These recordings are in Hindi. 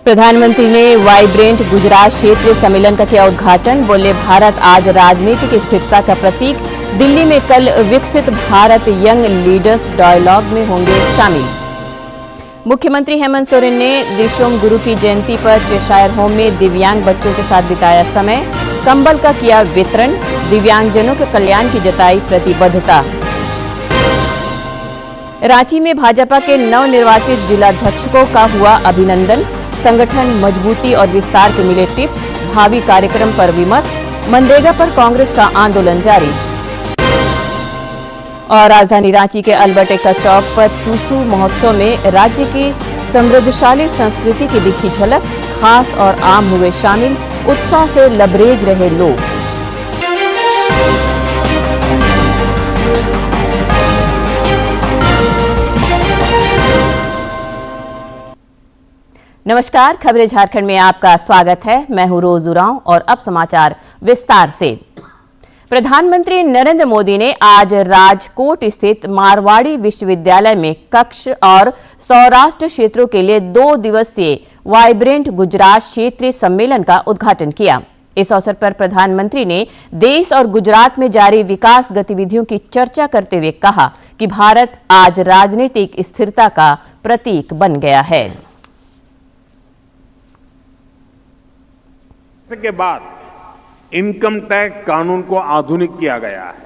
प्रधानमंत्री ने वाइब्रेंट गुजरात क्षेत्रीय सम्मेलन का किया उद्घाटन। बोले, भारत आज राजनीतिक स्थिरता का प्रतीक। दिल्ली में कल विकसित भारत यंग लीडर्स डायलॉग में होंगे शामिल। मुख्यमंत्री हेमंत सोरेन ने दिशोम गुरु की जयंती पर चेशायर होम में दिव्यांग बच्चों के साथ बिताया समय। कंबल का किया वितरण। दिव्यांगजनों के कल्याण की जताई प्रतिबद्धता। रांची में भाजपा के नवनिर्वाचित जिलाध्यक्षों का हुआ अभिनंदन। संगठन मजबूती और विस्तार के मिले टिप्स। भावी कार्यक्रम पर विमर्श। मनरेगा पर कांग्रेस का आंदोलन जारी। और राजधानी रांची के अल्बर्ट एक्का चौक पर टूसू महोत्सव में राज्य की समृद्धशाली संस्कृति की दिखी झलक। खास और आम हुए शामिल। उत्साह से लबरेज रहे लोग। नमस्कार, खबरें झारखंड में आपका स्वागत है। मैं हूं रोज उरांव और अब समाचार विस्तार से। प्रधानमंत्री नरेंद्र मोदी ने आज राजकोट स्थित मारवाड़ी विश्वविद्यालय में कक्ष और सौराष्ट्र क्षेत्रों के लिए 2 दिवसीय वाइब्रेंट गुजरात क्षेत्रीय सम्मेलन का उद्घाटन किया। इस अवसर पर प्रधानमंत्री ने देश और गुजरात में जारी विकास गतिविधियों की चर्चा करते हुए कहा कि भारत आज राजनीतिक स्थिरता का प्रतीक बन गया है। के बाद इनकम टैक्स कानून को आधुनिक किया गया है।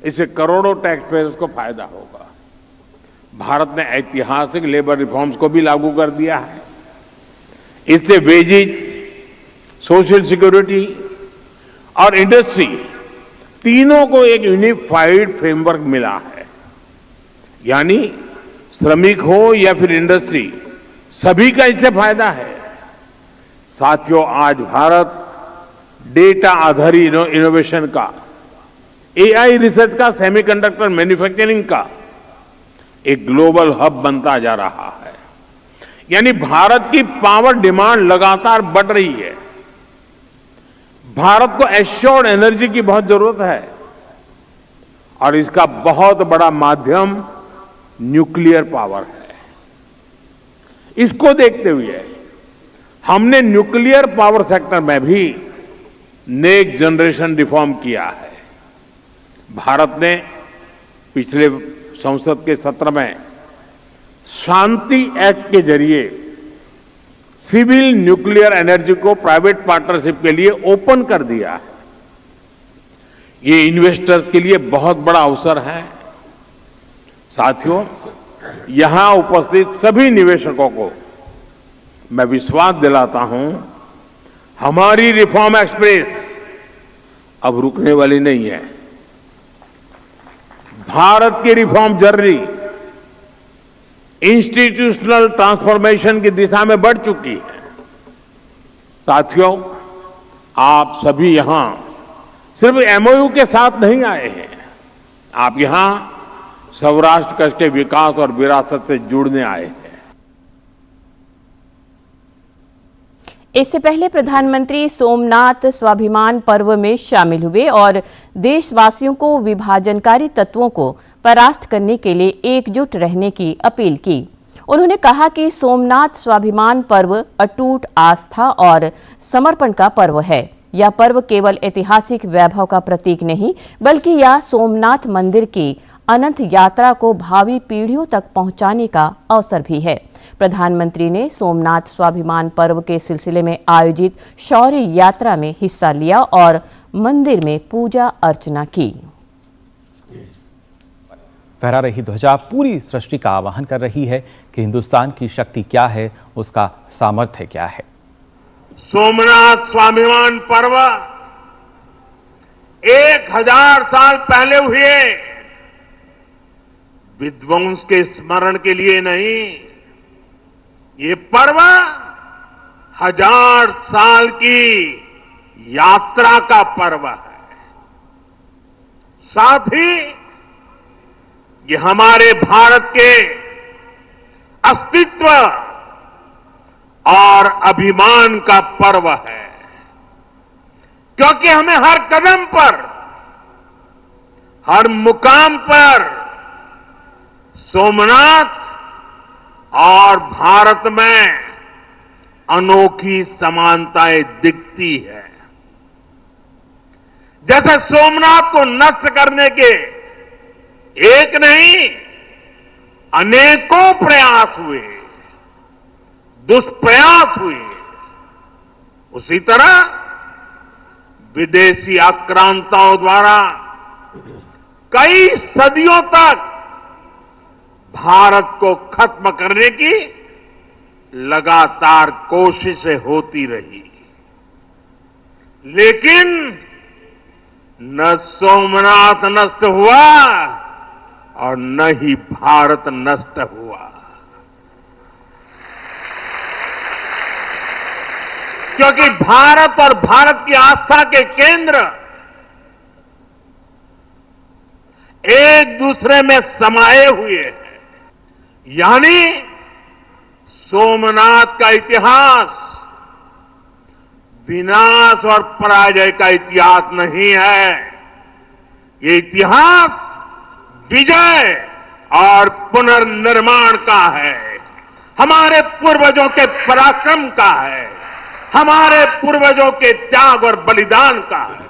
इससे करोड़ों टैक्स पेयर्स को फायदा होगा। भारत ने ऐतिहासिक लेबर रिफॉर्म्स को भी लागू कर दिया है। इससे वेजेज, सोशल सिक्योरिटी और इंडस्ट्री तीनों को एक यूनिफाइड फ्रेमवर्क मिला है। यानी श्रमिक हो या फिर इंडस्ट्री, सभी का इससे फायदा है। साथियों, आज भारत डेटा आधारित इनोवेशन का, एआई रिसर्च का, सेमीकंडक्टर मैन्युफैक्चरिंग का एक ग्लोबल हब बनता जा रहा है। यानी भारत की पावर डिमांड लगातार बढ़ रही है। भारत को एश्योर्ड एनर्जी की बहुत जरूरत है और इसका बहुत बड़ा माध्यम न्यूक्लियर पावर है। इसको देखते हुए हमने न्यूक्लियर पावर सेक्टर में भी नेक्स्ट जनरेशन रिफॉर्म किया है। भारत ने पिछले संसद के सत्र में शांति एक्ट के जरिए सिविल न्यूक्लियर एनर्जी को प्राइवेट पार्टनरशिप के लिए ओपन कर दिया है। ये इन्वेस्टर्स के लिए बहुत बड़ा अवसर है। साथियों, यहां उपस्थित सभी निवेशकों को मैं विश्वास दिलाता हूं, हमारी रिफॉर्म एक्सप्रेस अब रुकने वाली नहीं है। भारत की रिफॉर्म जर्नी इंस्टीट्यूशनल ट्रांसफॉर्मेशन की दिशा में बढ़ चुकी है। साथियों, आप सभी यहां सिर्फ एमओयू के साथ नहीं आए हैं। आप यहां सौराष्ट्र कच्छ के विकास और विरासत से जुड़ने आए हैं। इससे पहले प्रधानमंत्री सोमनाथ स्वाभिमान पर्व में शामिल हुए और देशवासियों को विभाजनकारी तत्वों को परास्त करने के लिए एकजुट रहने की अपील की। उन्होंने कहा कि सोमनाथ स्वाभिमान पर्व अटूट आस्था और समर्पण का पर्व है। यह पर्व केवल ऐतिहासिक वैभव का प्रतीक नहीं, बल्कि यह सोमनाथ मंदिर की अनंत यात्रा को भावी पीढ़ियों तक पहुंचाने का अवसर भी है। प्रधानमंत्री ने सोमनाथ स्वाभिमान पर्व के सिलसिले में आयोजित शौर्य यात्रा में हिस्सा लिया और मंदिर में पूजा अर्चना की। फहरा रही ध्वजा पूरी सृष्टि का आह्वान कर रही है कि हिंदुस्तान की शक्ति क्या है, उसका सामर्थ्य क्या है। सोमनाथ स्वाभिमान पर्व 1000 साल पहले हुए विध्वंस के स्मरण के लिए नहीं, ये पर्व 1000 साल की यात्रा का पर्व है। साथ ही ये हमारे भारत के अस्तित्व और अभिमान का पर्व है, क्योंकि हमें हर कदम पर, हर मुकाम पर सोमनाथ और भारत में अनोखी समानताएं दिखती है। जैसे सोमनाथ को नष्ट करने के एक नहीं अनेकों प्रयास हुए, दुष्प्रयास हुए, उसी तरह विदेशी आक्रांताओं द्वारा कई सदियों तक भारत को खत्म करने की लगातार कोशिशें होती रही, लेकिन न सोमनाथ नष्ट हुआ और न ही भारत नष्ट हुआ। क्योंकि भारत और भारत की आस्था के केंद्र एक दूसरे में समाये हुए हैं। यानी सोमनाथ का इतिहास विनाश और पराजय का इतिहास नहीं है, ये इतिहास विजय और पुनर्निर्माण का है, हमारे पूर्वजों के पराक्रम का है, हमारे पूर्वजों के त्याग और बलिदान का है।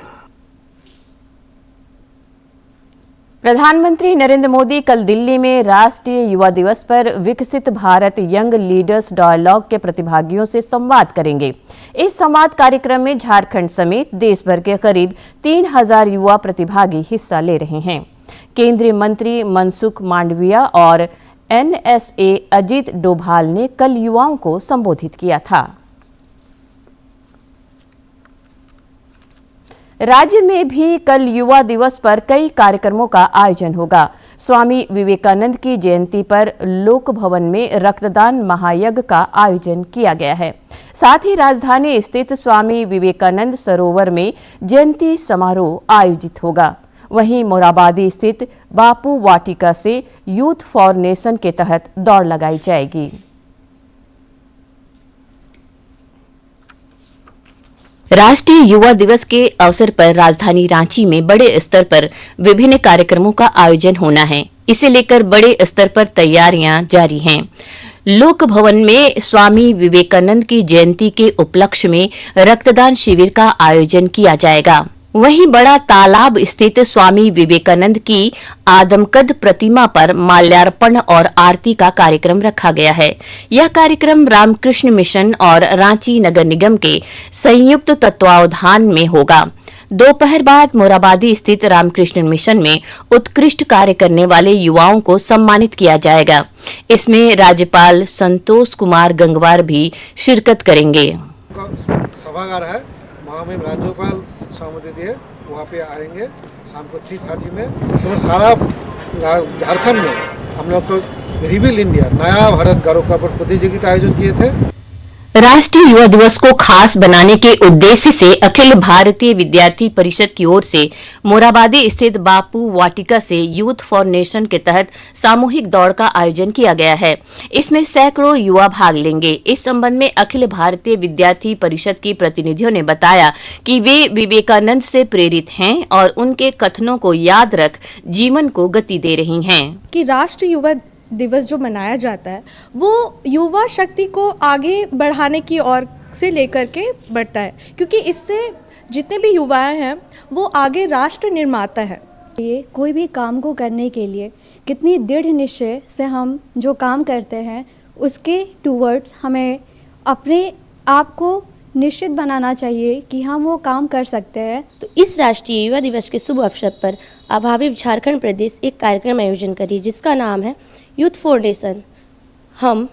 प्रधानमंत्री नरेंद्र मोदी कल दिल्ली में राष्ट्रीय युवा दिवस पर विकसित भारत यंग लीडर्स डायलॉग के प्रतिभागियों से संवाद करेंगे। इस संवाद कार्यक्रम में झारखंड समेत देश भर के करीब 3000 युवा प्रतिभागी हिस्सा ले रहे हैं। केंद्रीय मंत्री मनसुख मांडविया और NSA अजीत डोभाल ने कल युवाओं को संबोधित किया था। राज्य में भी कल युवा दिवस पर कई कार्यक्रमों का आयोजन होगा। स्वामी विवेकानंद की जयंती पर लोक भवन में रक्तदान महायज्ञ का आयोजन किया गया है। साथ ही राजधानी स्थित स्वामी विवेकानंद सरोवर में जयंती समारोह आयोजित होगा। वहीं मोराबादी स्थित बापू वाटिका से यूथ फॉर नेशन के तहत दौड़ लगाई जाएगी। राष्ट्रीय युवा दिवस के अवसर पर राजधानी रांची में बड़े स्तर पर विभिन्न कार्यक्रमों का आयोजन होना है। इसे लेकर बड़े स्तर पर तैयारियां जारी हैं। लोक भवन में स्वामी विवेकानंद की जयंती के उपलक्ष्य में रक्तदान शिविर का आयोजन किया जाएगा। वहीं बड़ा तालाब स्थित स्वामी विवेकानंद की आदमकद प्रतिमा पर माल्यार्पण और आरती का कार्यक्रम रखा गया है। यह कार्यक्रम रामकृष्ण मिशन और रांची नगर निगम के संयुक्त तत्वावधान में होगा। दोपहर बाद मोराबादी स्थित रामकृष्ण मिशन में उत्कृष्ट कार्य करने वाले युवाओं को सम्मानित किया जाएगा। इसमें राज्यपाल संतोष कुमार गंगवार भी शिरकत करेंगे। सभागार है, महामहिम राज्यपाल समिति है, वहाँ पे आएंगे शाम को 3:30 में। तो सारा झारखंड में हम लोग तो रिबिल इंडिया नया भारत गौरव का प्रतियोगिता आयोजन किए थे। राष्ट्रीय युवा दिवस को खास बनाने के उद्देश्य से अखिल भारतीय विद्यार्थी परिषद की ओर से मोराबादी स्थित बापू वाटिका से यूथ फॉर नेशन के तहत सामूहिक दौड़ का आयोजन किया गया है। इसमें सैकड़ों युवा भाग लेंगे। इस संबंध में अखिल भारतीय विद्यार्थी परिषद की प्रतिनिधियों ने बताया कि वे विवेकानंद से प्रेरित हैं और उनके कथनों को याद रख जीवन को गति दे रही हैं। कि राष्ट्रीय युवा दिवस जो मनाया जाता है वो युवा शक्ति को आगे बढ़ाने की ओर से लेकर के बढ़ता है, क्योंकि इससे जितने भी युवाएं हैं वो आगे राष्ट्र निर्माता है। ये कोई भी काम को करने के लिए कितनी दृढ़ निश्चय से हम जो काम करते हैं उसके टूवर्ड्स हमें अपने आप को निश्चित बनाना चाहिए कि हम वो काम कर सकते हैं। तो इस राष्ट्रीय युवा दिवस के शुभ अवसर पर अभावी झारखंड प्रदेश एक कार्यक्रम आयोजन करी जिसका नाम है यूथ फॉर नेशन। हम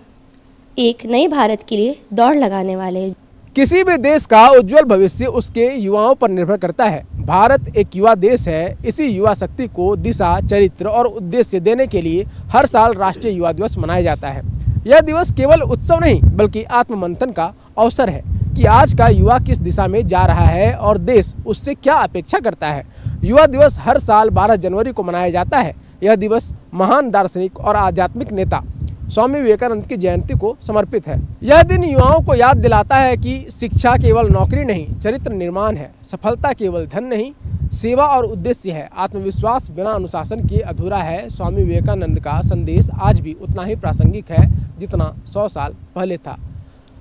एक नए भारत के लिए दौड़ लगाने वाले हैं। किसी भी देश का उज्जवल भविष्य उसके युवाओं पर निर्भर करता है। भारत एक युवा देश है। इसी युवा शक्ति को दिशा, चरित्र और उद्देश्य देने के लिए हर साल राष्ट्रीय युवा दिवस मनाया जाता है। यह दिवस केवल उत्सव नहीं बल्कि आत्ममंथन का अवसर है कि आज का युवा किस दिशा में जा रहा है और देश उससे क्या अपेक्षा करता है। युवा दिवस हर साल 12 जनवरी को मनाया जाता है। यह दिवस महान दार्शनिक और आध्यात्मिक नेता स्वामी विवेकानंद की जयंती को समर्पित है। यह दिन युवाओं को याद दिलाता है कि शिक्षा केवल नौकरी नहीं, चरित्र निर्माण है। सफलता केवल धन नहीं, सेवा और उद्देश्य है। आत्मविश्वास बिना अनुशासन के अधूरा है। स्वामी विवेकानंद का संदेश आज भी उतना ही प्रासंगिक है जितना 100 साल पहले था।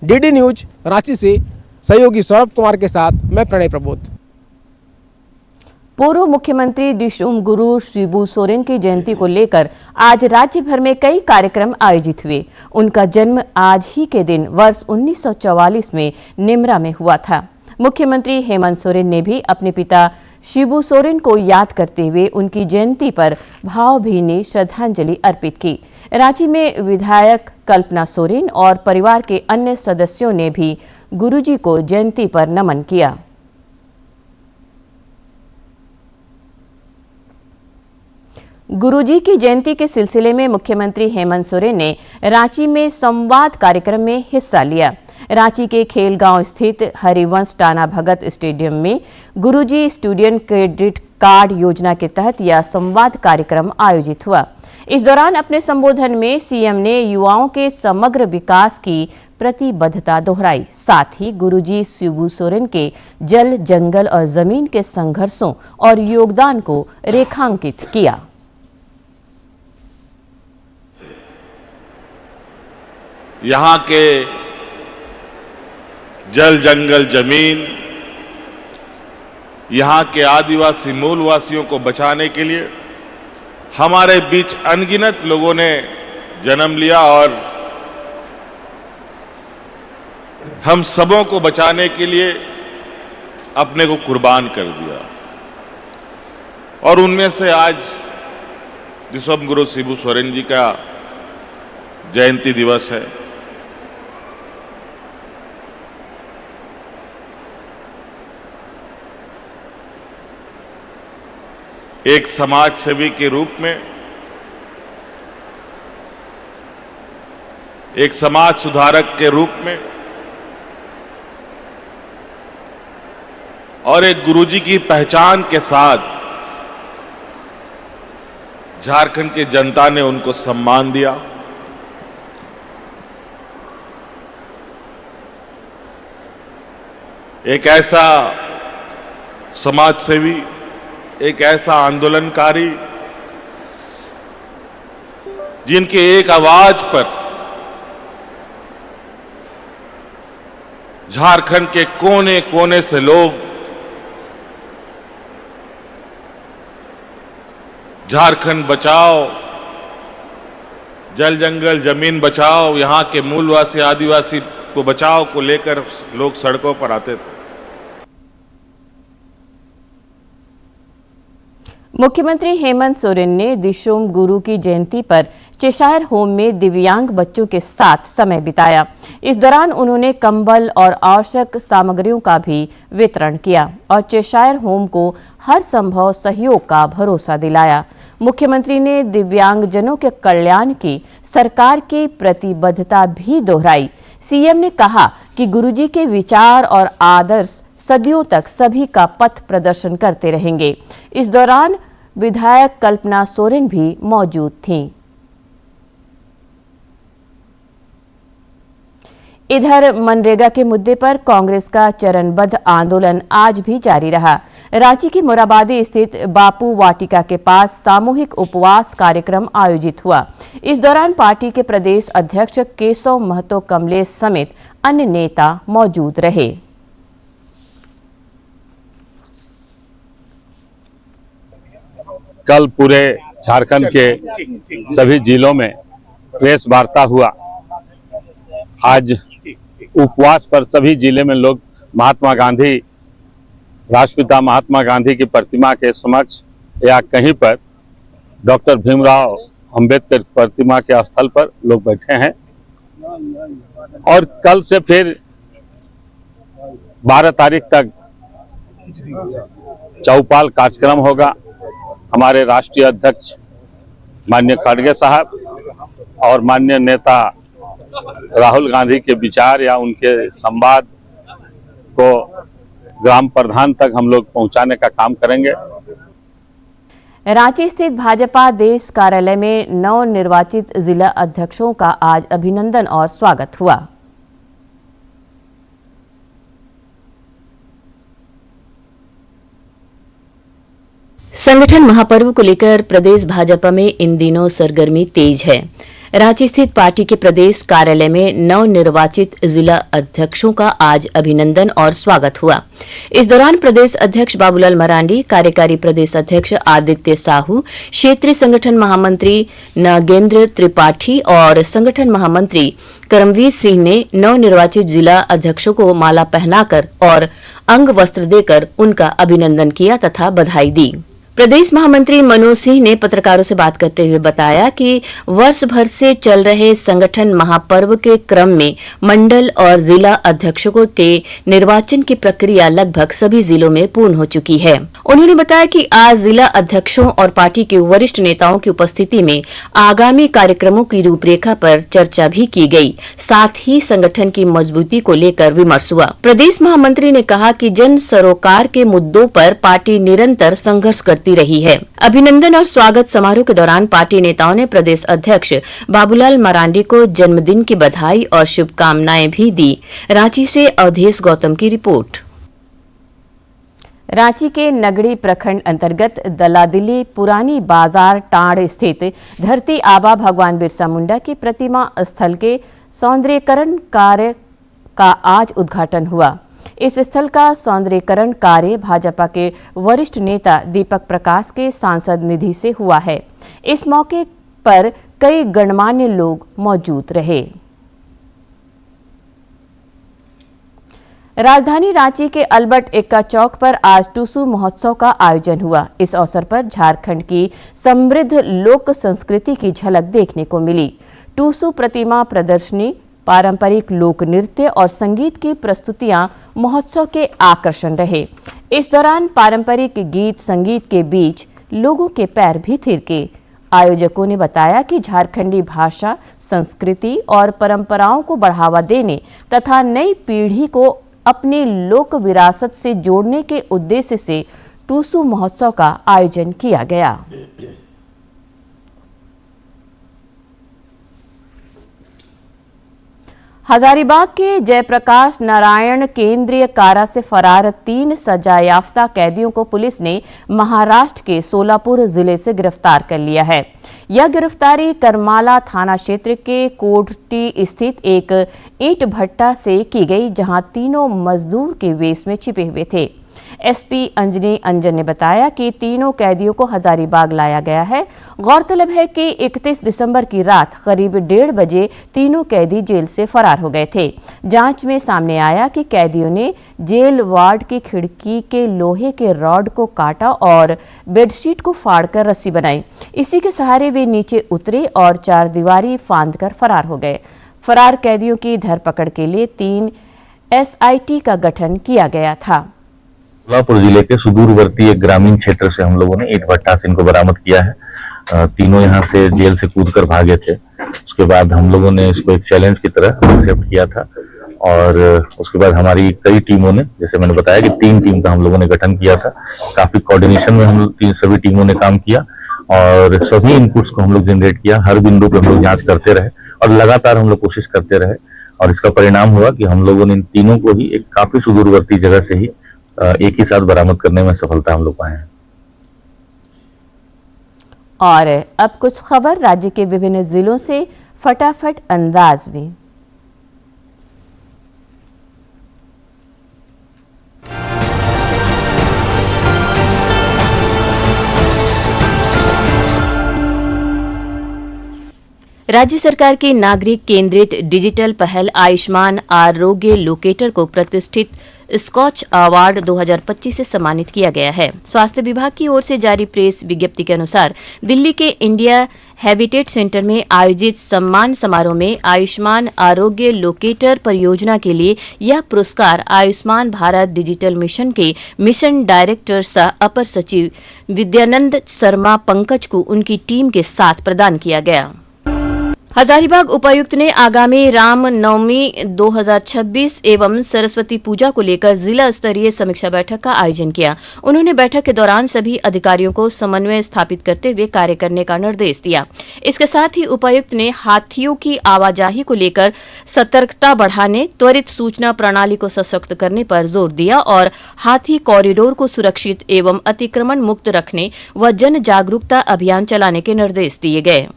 डीडी न्यूज रांची से सहयोगी सौरभ कुमार के साथ मैं प्रणय प्रबोध। पूर्व मुख्यमंत्री दिशुम गुरु शिबू सोरेन की जयंती को लेकर आज राज्य भर में कई कार्यक्रम आयोजित हुए। उनका जन्म आज ही के दिन वर्ष 1944 में निमरा में हुआ था। मुख्यमंत्री हेमंत सोरेन ने भी अपने पिता शिबू सोरेन को याद करते हुए उनकी जयंती पर भावभीनी श्रद्धांजलि अर्पित की। रांची में विधायक कल्पना सोरेन और परिवार के अन्य सदस्यों ने भी गुरुजी को जयंती पर नमन किया। गुरुजी की जयंती के सिलसिले में मुख्यमंत्री हेमंत सोरेन ने रांची में संवाद कार्यक्रम में हिस्सा लिया। रांची के खेलगांव स्थित हरिवंश टाना भगत स्टेडियम में गुरुजी स्टूडेंट क्रेडिट कार्ड योजना के तहत यह संवाद कार्यक्रम आयोजित हुआ। इस दौरान अपने संबोधन में सीएम ने युवाओं के समग्र विकास की प्रतिबद्धता दोहराई। साथ ही गुरुजी शिबू सोरेन के जल, जंगल और जमीन के संघर्षों और योगदान को रेखांकित किया। यहाँ के जल, जंगल, जमीन, यहाँ के आदिवासी मूलवासियों को बचाने के लिए हमारे बीच अनगिनत लोगों ने जन्म लिया और हम सबों को बचाने के लिए अपने को कुर्बान कर दिया। और उनमें से आज दिशुम गुरु शिबू सोरेन जी का जयंती दिवस है। एक समाज सेवी के रूप में, एक समाज सुधारक के रूप में और एक गुरुजी की पहचान के साथ झारखंड की जनता ने उनको सम्मान दिया। एक ऐसा समाज सेवी, एक ऐसा आंदोलनकारी जिनके एक आवाज पर झारखंड के कोने कोने से लोग झारखंड बचाओ, जल, जंगल, जमीन बचाओ, यहाँ के मूलवासी आदिवासी को बचाओ को लेकर लोग सड़कों पर आते थे। मुख्यमंत्री हेमंत सोरेन ने दिशुम गुरु की जयंती पर चेशायर होम में दिव्यांग बच्चों के साथ समय बिताया। इस दौरान उन्होंने कंबल और आवश्यक सामग्रियों का भी वितरण किया और चेशायर होम को हर संभव सहयोग का भरोसा दिलाया। मुख्यमंत्री ने दिव्यांगजनों के कल्याण की सरकार की प्रतिबद्धता भी दोहराई। सीएम ने कहा कि गुरुजी के विचार और आदर्श सदियों तक सभी का पथ प्रदर्शन करते रहेंगे। इस दौरान विधायक कल्पना सोरेन भी मौजूद थीं। इधर मनरेगा के मुद्दे पर कांग्रेस का चरणबद्ध आंदोलन आज भी जारी रहा। रांची की मोराबादी स्थित बापू वाटिका के पास सामूहिक उपवास कार्यक्रम आयोजित हुआ। इस दौरान पार्टी के प्रदेश अध्यक्ष केशव महतो कमलेश समेत अन्य नेता मौजूद रहे। कल पूरे झारखंड के सभी जिलों में प्रेस वार्ता हुआ। आज उपवास पर सभी जिले में लोग महात्मा गांधी, राष्ट्रपिता महात्मा गांधी की प्रतिमा के समक्ष या कहीं पर डॉक्टर भीमराव अंबेडकर प्रतिमा के स्थल पर लोग बैठे हैं। और कल से फिर 12 तारीख तक चौपाल कार्यक्रम होगा। हमारे राष्ट्रीय अध्यक्ष माननीय खड़गे साहब और माननीय नेता राहुल गांधी के विचार या उनके संवाद को ग्राम प्रधान तक हम लोग पहुंचाने का काम करेंगे। रांची स्थित भाजपा देश कार्यालय में नवनिर्वाचित जिला अध्यक्षों का आज अभिनंदन और स्वागत हुआ। संगठन महापर्व को लेकर प्रदेश भाजपा में इन दिनों सरगर्मी तेज है। रांची स्थित पार्टी के प्रदेश कार्यालय में नवनिर्वाचित जिला अध्यक्षों का आज अभिनंदन और स्वागत हुआ। इस दौरान प्रदेश अध्यक्ष बाबूलाल मरांडी, कार्यकारी प्रदेश अध्यक्ष आदित्य साहू, क्षेत्रीय संगठन महामंत्री नागेंद्र त्रिपाठी और संगठन महामंत्री करमवीर सिंह ने नवनिर्वाचित जिला अध्यक्षों को माला पहनाकर और अंग वस्त्र देकर उनका अभिनंदन किया तथा बधाई दी। प्रदेश महामंत्री मनोज सिंह ने पत्रकारों से बात करते हुए बताया कि वर्ष भर से चल रहे संगठन महापर्व के क्रम में मंडल और जिला अध्यक्षों के निर्वाचन की प्रक्रिया लगभग सभी जिलों में पूर्ण हो चुकी है। उन्होंने बताया कि आज जिला अध्यक्षों और पार्टी के वरिष्ठ नेताओं की उपस्थिति में आगामी कार्यक्रमों की रूपरेखा पर चर्चा भी की गई। साथ ही संगठन की मजबूती को लेकर विमर्श हुआ। प्रदेश महामंत्री ने कहा कि जन सरोकार के मुद्दों पर पार्टी निरंतर संघर्ष करती रही है। अभिनंदन और स्वागत समारोह के दौरान पार्टी नेताओं ने प्रदेश अध्यक्ष बाबूलाल मरांडी को जन्मदिन की बधाई और शुभकामनाएं भी दी। रांची से अवधेश गौतम की रिपोर्ट। रांची के नगड़ी प्रखंड अंतर्गत दलादिली पुरानी बाजार टांड स्थित धरती आबा भगवान बिरसा मुंडा की प्रतिमा स्थल के सौंदर्यीकरण कार्य का आज उद्घाटन हुआ। इस स्थल का सौंदर्यीकरण कार्य भाजपा के वरिष्ठ नेता दीपक प्रकाश के सांसद निधि से हुआ है। इस मौके पर कई गणमान्य लोग मौजूद रहे। राजधानी रांची के अल्बर्ट एक्का चौक पर आज टूसू महोत्सव का आयोजन हुआ। इस अवसर पर झारखंड की समृद्ध लोक संस्कृति की झलक देखने को मिली। टूसू प्रतिमा प्रदर्शनी, पारंपरिक लोक नृत्य और संगीत की प्रस्तुतियां महोत्सव के आकर्षण रहे। इस दौरान पारंपरिक गीत संगीत के बीच लोगों के पैर भी थिरके। आयोजकों ने बताया कि झारखंडी भाषा, संस्कृति और परंपराओं को बढ़ावा देने तथा नई पीढ़ी को अपनी लोक विरासत से जोड़ने के उद्देश्य से टूसू महोत्सव का आयोजन किया गया। हजारीबाग के जयप्रकाश नारायण केंद्रीय कारा से फरार 3 सजायाफ्ता कैदियों को पुलिस ने महाराष्ट्र के सोलापुर जिले से गिरफ्तार कर लिया है। यह गिरफ्तारी करमाला थाना क्षेत्र के कोटटी स्थित एक ईंट भट्टा से की गई, जहां तीनों मजदूर के वेश में छिपे हुए थे। एसपी अंजनी अंजन ने बताया कि तीनों कैदियों को हजारीबाग लाया गया है। गौरतलब है कि 31 दिसंबर की रात करीब 1:30 बजे तीनों कैदी जेल से फरार हो गए थे। जांच में सामने आया कि कैदियों ने जेल वार्ड की खिड़की के लोहे के रॉड को काटा और बेडशीट को फाड़कर रस्सी बनाई। इसी के सहारे वे नीचे उतरे और चारदीवारी फांदकर फरार हो गए। फरार कैदियों की धरपकड़ के लिए 3 SIT का गठन किया गया था। सोलापुर जिले के सुदूरवर्ती एक ग्रामीण क्षेत्र से हम लोगों ने ईंट भट्टा से इनको बरामद किया है। तीनों यहाँ से जेल से कूदकर भागे थे। उसके बाद हम लोगों ने इसको एक चैलेंज की तरह एक्सेप्ट किया था और उसके बाद हमारी कई टीमों ने, जैसे मैंने बताया कि 3 टीम का हम लोगों ने गठन किया था। काफी कोऑर्डिनेशन में हम सभी टीमों ने काम किया और सभी इनपुट्स को हम लोग जनरेट किया। हर बिंदु पर हम लोग जाँच करते रहे और लगातार हम लोग कोशिश करते रहे और इसका परिणाम हुआ कि हम लोगों ने इन तीनों को ही एक काफी सुदूरवर्ती जगह से ही एक ही साथ बरामद करने में सफलता हम लोग पाए हैं। और अब कुछ खबर राज्य के विभिन्न जिलों से फटाफट अंदाज में। राज्य सरकार की नागरिक केंद्रित डिजिटल पहल आयुष्मान आरोग्य लोकेटर को प्रतिष्ठित स्कॉच अवार्ड 2025 से सम्मानित किया गया है। स्वास्थ्य विभाग की ओर से जारी प्रेस विज्ञप्ति के अनुसार दिल्ली के इंडिया हैबिटेट सेंटर में आयोजित सम्मान समारोह में आयुष्मान आरोग्य लोकेटर परियोजना के लिए यह पुरस्कार आयुष्मान भारत डिजिटल मिशन के मिशन डायरेक्टर सह अपर सचिव विद्यानंद शर्मा पंकज को उनकी टीम के साथ प्रदान किया गया। हजारीबाग उपायुक्त ने आगामी राम नवमी 2026 एवं सरस्वती पूजा को लेकर जिला स्तरीय समीक्षा बैठक का आयोजन किया। उन्होंने बैठक के दौरान सभी अधिकारियों को समन्वय स्थापित करते हुए कार्य करने का निर्देश दिया। इसके साथ ही उपायुक्त ने हाथियों की आवाजाही को लेकर सतर्कता बढ़ाने, त्वरित सूचना प्रणाली को सशक्त करने पर जोर दिया और हाथी कॉरिडोर को सुरक्षित एवं अतिक्रमण मुक्त रखने व जन जागरूकता अभियान चलाने के निर्देश दिए गए।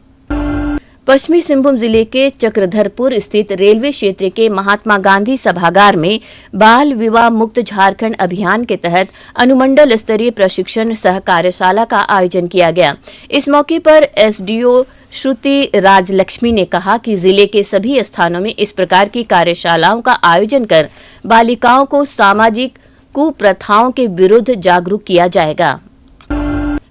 पश्चिमी सिंहभूम जिले के चक्रधरपुर स्थित रेलवे क्षेत्र के महात्मा गांधी सभागार में बाल विवाह मुक्त झारखंड अभियान के तहत अनुमंडल स्तरीय प्रशिक्षण सह कार्यशाला का आयोजन किया गया। इस मौके पर एसडीओ श्रुति राजलक्ष्मी ने कहा कि जिले के सभी स्थानों में इस प्रकार की कार्यशालाओं का आयोजन कर बालिकाओं को सामाजिक कुप्रथाओं के विरुद्ध जागरूक किया जाएगा।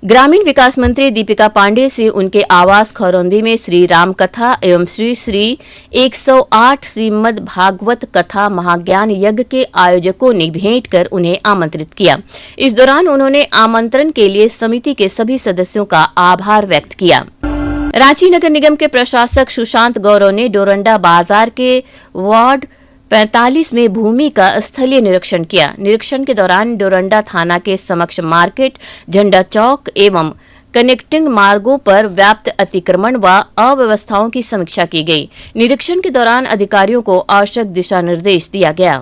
ग्रामीण विकास मंत्री दीपिका पांडे से उनके आवास खरौंदी में श्री राम कथा एवं श्री 108 श्रीमद् भागवत कथा महाज्ञान यज्ञ के आयोजकों ने भेंट कर उन्हें आमंत्रित किया। इस दौरान उन्होंने आमंत्रण के लिए समिति के सभी सदस्यों का आभार व्यक्त किया। रांची नगर निगम के प्रशासक सुशांत गौरव ने डोरंडा बाजार के वार्ड 45 में भूमि का स्थलीय निरीक्षण किया। निरीक्षण के दौरान डोरंडा थाना के समक्ष मार्केट, झंडा चौक एवं कनेक्टिंग मार्गों पर व्याप्त अतिक्रमण व अव्यवस्थाओं की समीक्षा की गई। निरीक्षण के दौरान अधिकारियों को आवश्यक दिशा निर्देश दिया गया।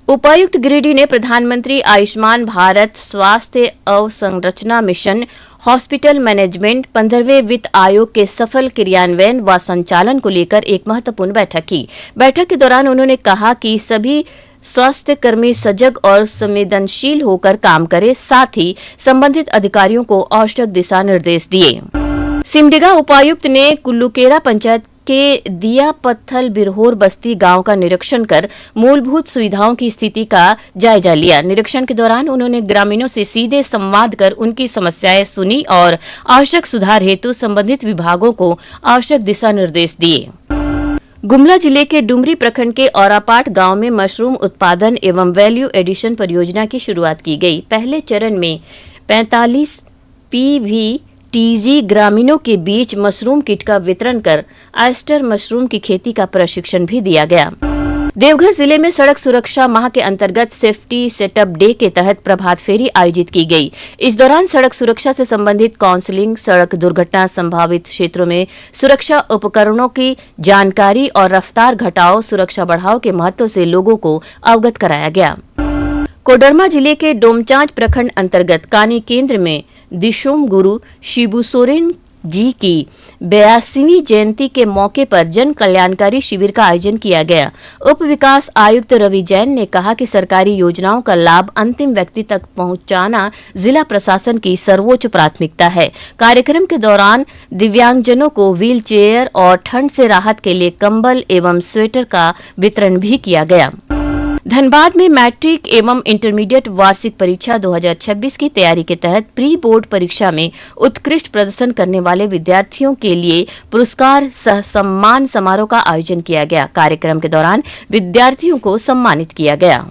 उपायुक्त गिरिडीह ने प्रधानमंत्री आयुष्मान भारत स्वास्थ्य अवसंरचना मिशन हॉस्पिटल मैनेजमेंट 15वें वित्त आयोग के सफल क्रियान्वयन व संचालन को लेकर एक महत्वपूर्ण बैठक की। बैठक के दौरान उन्होंने कहा कि सभी स्वास्थ्य कर्मी सजग और संवेदनशील होकर काम करें, साथ ही संबंधित अधिकारियों को आवश्यक दिशा निर्देश दिए। सिमडेगा उपायुक्त ने कुल्लूकेरा पंचायत के दिया पत्थल बिरहोर बस्ती गांव का निरीक्षण कर मूलभूत सुविधाओं की स्थिति का जायजा लिया। निरीक्षण के दौरान उन्होंने ग्रामीणों से सीधे संवाद कर उनकी समस्याएं सुनी और आवश्यक सुधार हेतु संबंधित विभागों को आवश्यक दिशा निर्देश दिए। गुमला जिले के डुमरी प्रखंड के औरापाट गांव में मशरूम उत्पादन एवं वैल्यू एडिशन परियोजना की शुरुआत की गई। पहले चरण में 45 PVTG ग्रामीणों के बीच मशरूम किट का वितरण कर ऑयस्टर मशरूम की खेती का प्रशिक्षण भी दिया गया। देवघर जिले में सड़क सुरक्षा माह के अंतर्गत सेफ्टी सेटअप डे के तहत प्रभात फेरी आयोजित की गई। इस दौरान सड़क सुरक्षा से संबंधित काउंसलिंग, सड़क दुर्घटना संभावित क्षेत्रों में सुरक्षा उपकरणों की जानकारी और रफ्तार घटाओ, सुरक्षा बढ़ाओ के महत्व से लोगों को अवगत कराया गया। कोडरमा जिले के डोमचांच प्रखंड अंतर्गत कानी केंद्र में दिशोम गुरु शिबू सोरेन जी की 82वीं जयंती के मौके पर जन कल्याणकारी शिविर का आयोजन किया गया। उप विकास आयुक्त रवि जैन ने कहा कि सरकारी योजनाओं का लाभ अंतिम व्यक्ति तक पहुंचाना जिला प्रशासन की सर्वोच्च प्राथमिकता है। कार्यक्रम के दौरान दिव्यांगजनों को व्हील चेयर और ठंड से राहत के लिए कंबल एवं स्वेटर का वितरण भी किया गया। धनबाद में मैट्रिक एवं इंटरमीडिएट वार्षिक परीक्षा 2026 की तैयारी के तहत प्री बोर्ड परीक्षा में उत्कृष्ट प्रदर्शन करने वाले विद्यार्थियों के लिए पुरस्कार सह सम्मान समारोह का आयोजन किया गया। कार्यक्रम के दौरान विद्यार्थियों को सम्मानित किया गया।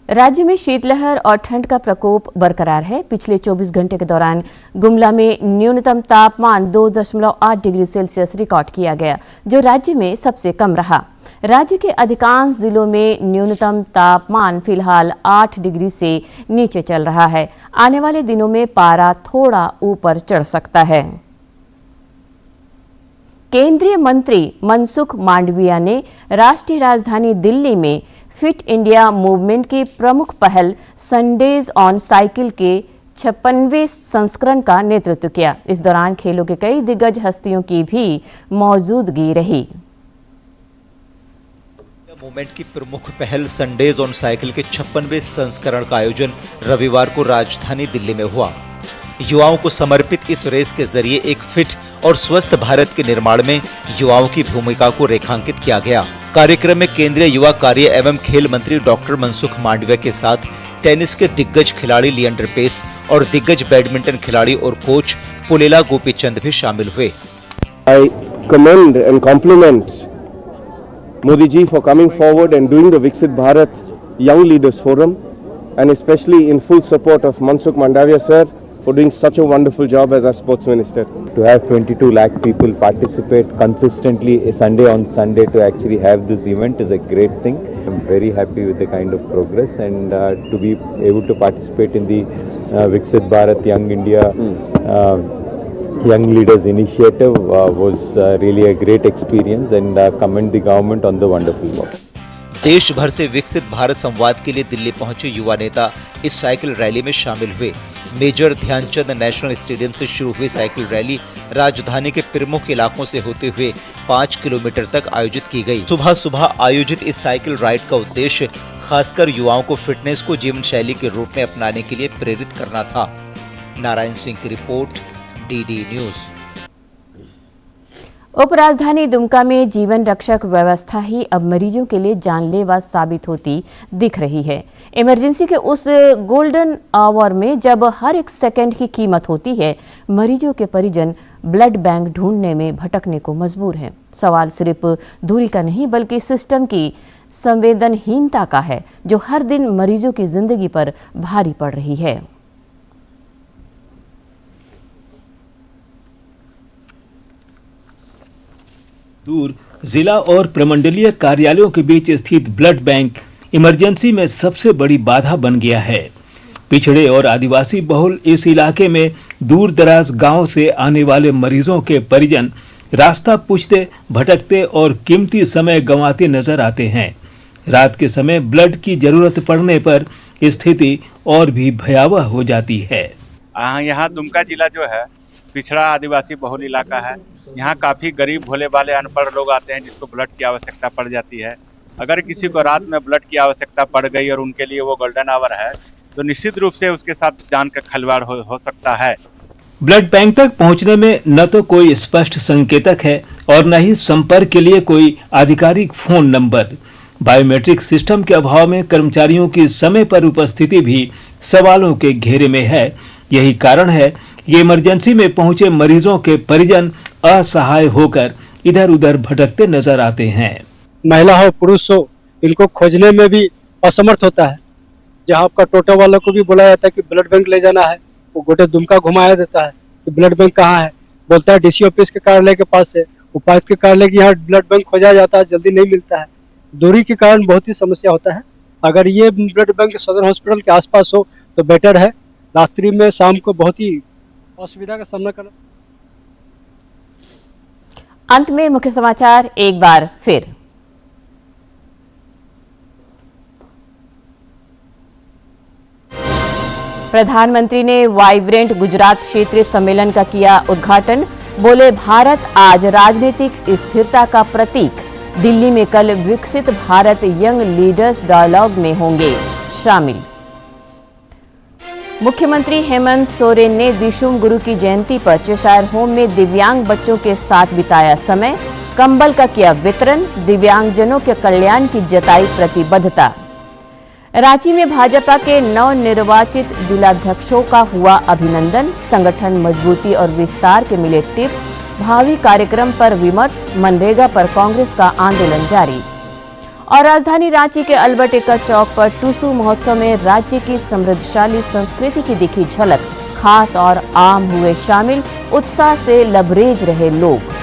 राज्य में शीतलहर और ठंड का प्रकोप बरकरार है। पिछले 24 घंटे के दौरान गुमला में न्यूनतम तापमान 2.8 डिग्री सेल्सियस रिकॉर्ड किया गया, जो राज्य में सबसे कम रहा। राज्य के अधिकांश जिलों में न्यूनतम तापमान फिलहाल 8 डिग्री से नीचे चल रहा है। आने वाले दिनों में पारा थोड़ा ऊपर चढ़ सकता है। केंद्रीय मंत्री मनसुख मांडविया ने राष्ट्रीय राजधानी दिल्ली में फिट इंडिया मूवमेंट की प्रमुख पहल संडेज ऑन साइकिल के 56वें संस्करण का नेतृत्व किया। इस दौरान खेलों के कई दिग्गज हस्तियों की भी मौजूदगी रही। मूवमेंट की प्रमुख पहल संडेज ऑन साइकिल के 56वें संस्करण का आयोजन रविवार को राजधानी दिल्ली में हुआ। युवाओं को समर्पित इस रेस के जरिए एक फिट और स्वस्थ भारत के निर्माण में युवाओं की भूमिका को रेखांकित किया गया। कार्यक्रम में केंद्रीय युवा कार्य एवं खेल मंत्री डॉक्टर मनसुख मांडविया के साथ टेनिस के दिग्गज खिलाड़ी लिएंडर पेस और दिग्गज बैडमिंटन खिलाड़ी और कोच पुलेला गोपीचंद भी शामिल हुए। I commend and compliment Modi ji for coming forward and doing the Viksit Bharat Young Leaders Forum, and especially in full support of Mansukh Mandavia sir for doing such a wonderful job as our sports minister. To have 22 lakh people participate consistently Sunday on Sunday to actually have this event is a great thing. I'm very happy with the kind of progress, and to be able to participate in the Viksit Bharat Young India Young Leaders Initiative was really a great experience, and commend the government on the wonderful work. देश भर से विकसित भारत संवाद के लिए दिल्ली पहुंचे युवा नेता इस साइकिल रैली में शामिल हुए। मेजर ध्यानचंद नेशनल स्टेडियम से शुरू हुई साइकिल रैली राजधानी के प्रमुख इलाकों से होते हुए 5 किलोमीटर तक आयोजित की गई। सुबह सुबह आयोजित इस साइकिल राइड का उद्देश्य खासकर युवाओं को फिटनेस को जीवन शैली के रूप में अपनाने के लिए प्रेरित करना था। नारायण सिंह की रिपोर्ट, डीडी न्यूज। उपराजधानी दुमका में जीवन रक्षक व्यवस्था ही अब मरीजों के लिए जानलेवा साबित होती दिख रही है। इमरजेंसी के उस गोल्डन आवर में जब हर एक सेकंड की कीमत होती है, मरीजों के परिजन ब्लड बैंक ढूंढने में भटकने को मजबूर हैं। सवाल सिर्फ दूरी का नहीं बल्कि सिस्टम की संवेदनहीनता का है, जो हर दिन मरीजों की जिंदगी पर भारी पड़ रही है। दूर जिला और प्रमंडलीय कार्यालयों के बीच स्थित ब्लड बैंक इमरजेंसी में सबसे बड़ी बाधा बन गया है। पिछड़े और आदिवासी बहुल इस इलाके में दूर दराज गांव से आने वाले मरीजों के परिजन रास्ता पूछते, भटकते और कीमती समय गंवाते नजर आते हैं। रात के समय ब्लड की जरूरत पड़ने पर स्थिति और भी भयावह हो जाती है। यहाँ दुमका जिला जो है पिछड़ा आदिवासी बहुल इलाका है। यहाँ काफी गरीब भोले भाले अनपढ़ लोग आते हैं जिसको ब्लड की आवश्यकता पड़ जाती है। अगर किसी को रात में ब्लड की आवश्यकता पड़ गई और उनके लिए वो गोल्डन आवर है तो निश्चित रूप से उसके साथ जान का खिलवाड़ हो सकता है। ब्लड बैंक तक पहुंचने में न तो कोई स्पष्ट संकेतक है और न ही संपर्क के लिए कोई आधिकारिक फोन नंबर। बायोमेट्रिक सिस्टम के अभाव में कर्मचारियों की समय पर उपस्थिति भी सवालों के घेरे में है। यही कारण है ये इमरजेंसी में पहुंचे मरीजों के परिजन असहाय होकर इधर उधर भटकते नजर आते हैं। महिला हो पुरुष हो, इनको खोजने में भी असमर्थ होता है। जहां आपका टोटो वालों को भी बुलाया जाता है कि ब्लड बैंक ले जाना है, वो गोटे दुमका घुमाया देता है कि ब्लड बैंक कहाँ है। बोलता है डीसी ऑफिस के कार्यालय के पास है, उपायुक्त के कार्यालय के यहाँ ब्लड बैंक खोजा जाता है, जल्दी नहीं मिलता है। दूरी के कारण बहुत ही समस्या होता है। अगर ये ब्लड बैंक सदर हॉस्पिटल के आसपास हो तो बेटर है। रात्रि में शाम को बहुत ही असुविधा का सामना करना। अंत में मुख्य समाचार एक बार फिर। प्रधानमंत्री ने वाइब्रेंट गुजरात क्षेत्रीय सम्मेलन का किया उद्घाटन। बोले, भारत आज राजनीतिक स्थिरता का प्रतीक। दिल्ली में कल विकसित भारत यंग लीडर्स डायलॉग में होंगे शामिल। मुख्यमंत्री हेमंत सोरेन ने दिशुम गुरु की जयंती पर चेशायर होम में दिव्यांग बच्चों के साथ बिताया समय। कंबल का किया वितरण। दिव्यांगजनों के कल्याण की जताई प्रतिबद्धता। रांची में भाजपा के नवनिर्वाचित जिलाध्यक्षों का हुआ अभिनंदन। संगठन मजबूती और विस्तार के मिले टिप्स। भावी कार्यक्रम पर विमर्श। मनरेगा पर कांग्रेस का आंदोलन जारी। और राजधानी रांची के अल्बर्ट एक्का चौक पर टूसू महोत्सव में राज्य की समृद्धशाली संस्कृति की दिखी झलक। खास और आम हुए शामिल। उत्साह से लबरेज रहे लोग।